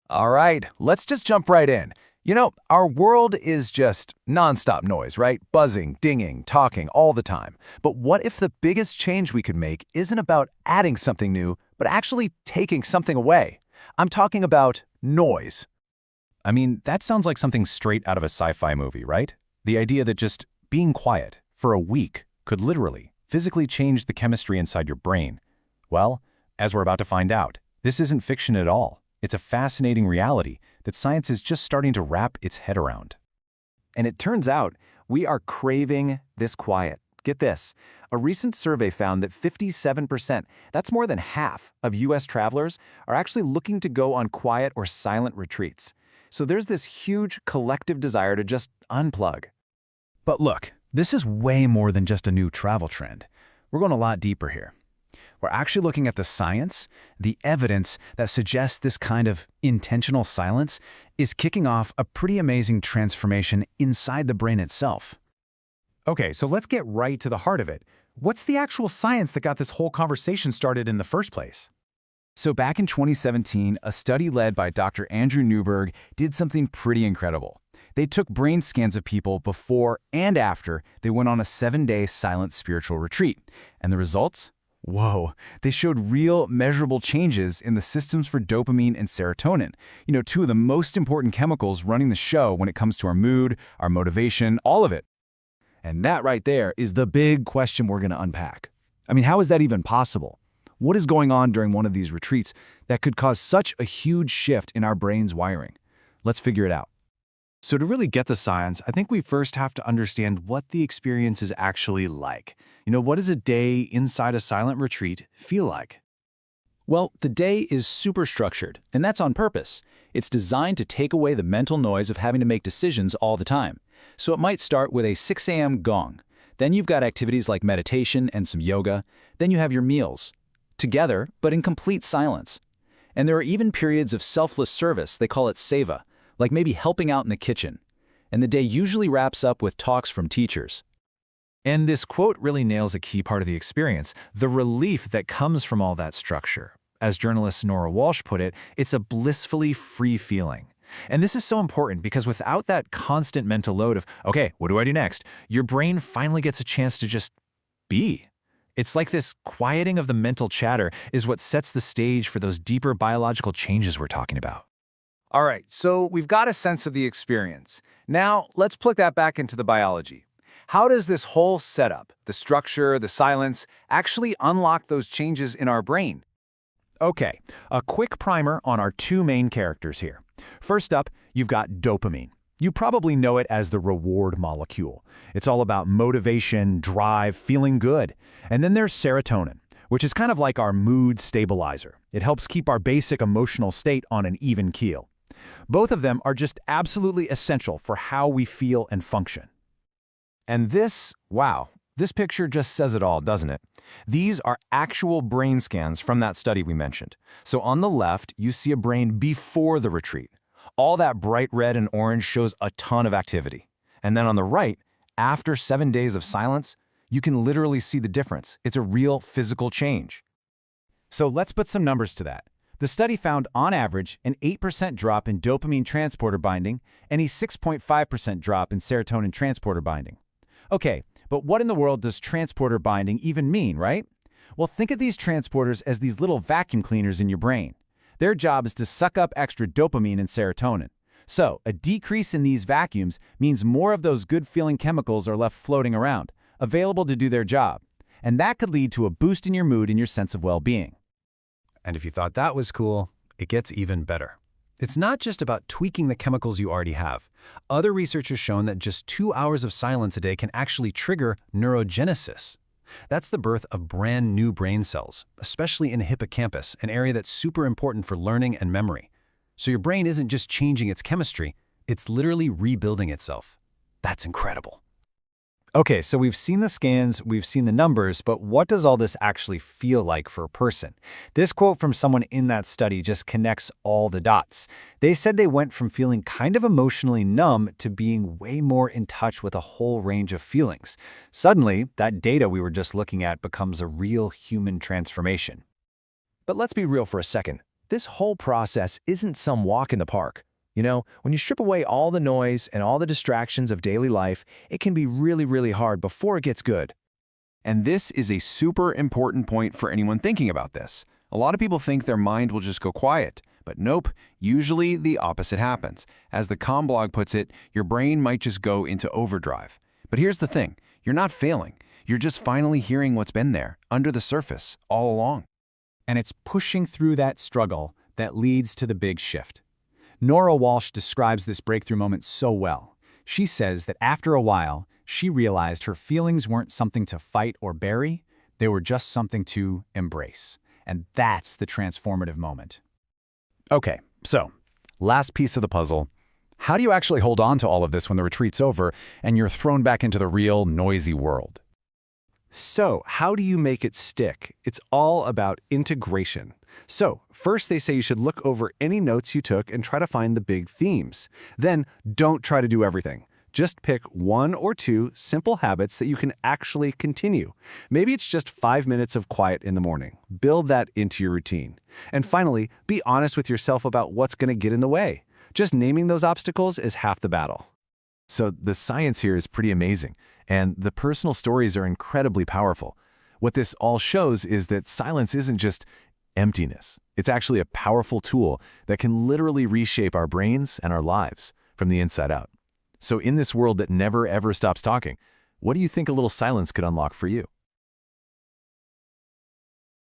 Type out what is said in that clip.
All right, let's just jump right in. Our world is just nonstop noise, right? Buzzing, dinging, talking all the time. But what if the biggest change we could make isn't about adding something new, but actually taking something away? I'm talking about noise. I mean, that sounds like something straight out of a sci-fi movie, right? The idea that just being quiet for a week could literally, physically change the chemistry inside your brain. Well, as we're about to find out, this isn't fiction at all. It's a fascinating reality that science is just starting to wrap its head around. And it turns out we are craving this quiet. Get this, a recent survey found that 57%, that's more than half of US travelers, are actually looking to go on quiet or silent retreats. So there's this huge collective desire to just unplug. But look, this is way more than just a new travel trend. We're going a lot deeper here. We're actually looking at the science, the evidence that suggests this kind of intentional silence is kicking off a pretty amazing transformation inside the brain itself. Okay, so let's get right to the heart of it. What's the actual science that got this whole conversation started in the first place? So back in 2017, a study led by Dr. Andrew Newberg did something pretty incredible. They took brain scans of people before and after they went on a 7-day silent spiritual retreat. And the results? Whoa, they showed real, measurable changes in the systems for dopamine and serotonin, two of the most important chemicals running the show when it comes to our mood, our motivation, all of it. And that right there is the big question we're going to unpack. I mean, how is that even possible? What is going on during one of these retreats that could cause such a huge shift in our brain's wiring? Let's figure it out. So to really get the science, I think we first have to understand what the experience is actually like. What does a day inside a silent retreat feel like? Well, the day is super structured, and that's on purpose. It's designed to take away the mental noise of having to make decisions all the time. So it might start with a 6 a.m. gong. Then you've got activities like meditation and some yoga. Then you have your meals. Together, but in complete silence. And there are even periods of selfless service, they call it seva, like maybe helping out in the kitchen. And the day usually wraps up with talks from teachers. And this quote really nails a key part of the experience, the relief that comes from all that structure. As journalist Nora Walsh put it, it's a blissfully free feeling. And this is so important because without that constant mental load of, okay, what do I do next? Your brain finally gets a chance to just be. It's like this quieting of the mental chatter is what sets the stage for those deeper biological changes we're talking about. All right, so we've got a sense of the experience. Now, let's plug that back into the biology. How does this whole setup, the structure, the silence, actually unlock those changes in our brain? Okay, a quick primer on our two main characters here. First up, you've got dopamine. You probably know it as the reward molecule. It's all about motivation, drive, feeling good. And then there's serotonin, which is kind of like our mood stabilizer. It helps keep our basic emotional state on an even keel. Both of them are just absolutely essential for how we feel and function. And this picture just says it all, doesn't it? These are actual brain scans from that study we mentioned. So on the left, you see a brain before the retreat. All that bright red and orange shows a ton of activity. And then on the right, after 7 days of silence, you can literally see the difference. It's a real physical change. So let's put some numbers to that. The study found, on average, an 8% drop in dopamine transporter binding and a 6.5% drop in serotonin transporter binding. Okay, but what in the world does transporter binding even mean, right? Well, think of these transporters as these little vacuum cleaners in your brain. Their job is to suck up extra dopamine and serotonin. So, a decrease in these vacuums means more of those good-feeling chemicals are left floating around, available to do their job. And that could lead to a boost in your mood and your sense of well-being. And if you thought that was cool, it gets even better. It's not just about tweaking the chemicals you already have. Other research has shown that just 2 hours of silence a day can actually trigger neurogenesis. That's the birth of brand new brain cells, especially in the hippocampus, an area that's super important for learning and memory. So your brain isn't just changing its chemistry, it's literally rebuilding itself. That's incredible. Okay, so we've seen the scans, we've seen the numbers, but what does all this actually feel like for a person? This quote from someone in that study just connects all the dots. They said they went from feeling kind of emotionally numb to being way more in touch with a whole range of feelings. Suddenly, that data we were just looking at becomes a real human transformation. But let's be real for a second. This whole process isn't some walk in the park. You know, when you strip away all the noise and all the distractions of daily life, it can be really, really hard before it gets good. And this is a super important point for anyone thinking about this. A lot of people think their mind will just go quiet, but nope, usually the opposite happens. As the Calm blog puts it, your brain might just go into overdrive. But here's the thing, you're not failing. You're just finally hearing what's been there, under the surface, all along. And it's pushing through that struggle that leads to the big shift. Nora Walsh describes this breakthrough moment so well. She says that after a while, she realized her feelings weren't something to fight or bury, they were just something to embrace. And that's the transformative moment. Okay, so, last piece of the puzzle. How do you actually hold on to all of this when the retreat's over and you're thrown back into the real, noisy world? So, how do you make it stick? It's all about integration. So, first they say you should look over any notes you took and try to find the big themes. Then, don't try to do everything. Just pick 1 or 2 simple habits that you can actually continue. Maybe it's just 5 minutes of quiet in the morning. Build that into your routine. And finally, be honest with yourself about what's going to get in the way. Just naming those obstacles is half the battle. So the science here is pretty amazing, and the personal stories are incredibly powerful. What this all shows is that silence isn't just emptiness. It's actually a powerful tool that can literally reshape our brains and our lives from the inside out. So in this world that never ever stops talking, what do you think a little silence could unlock for you?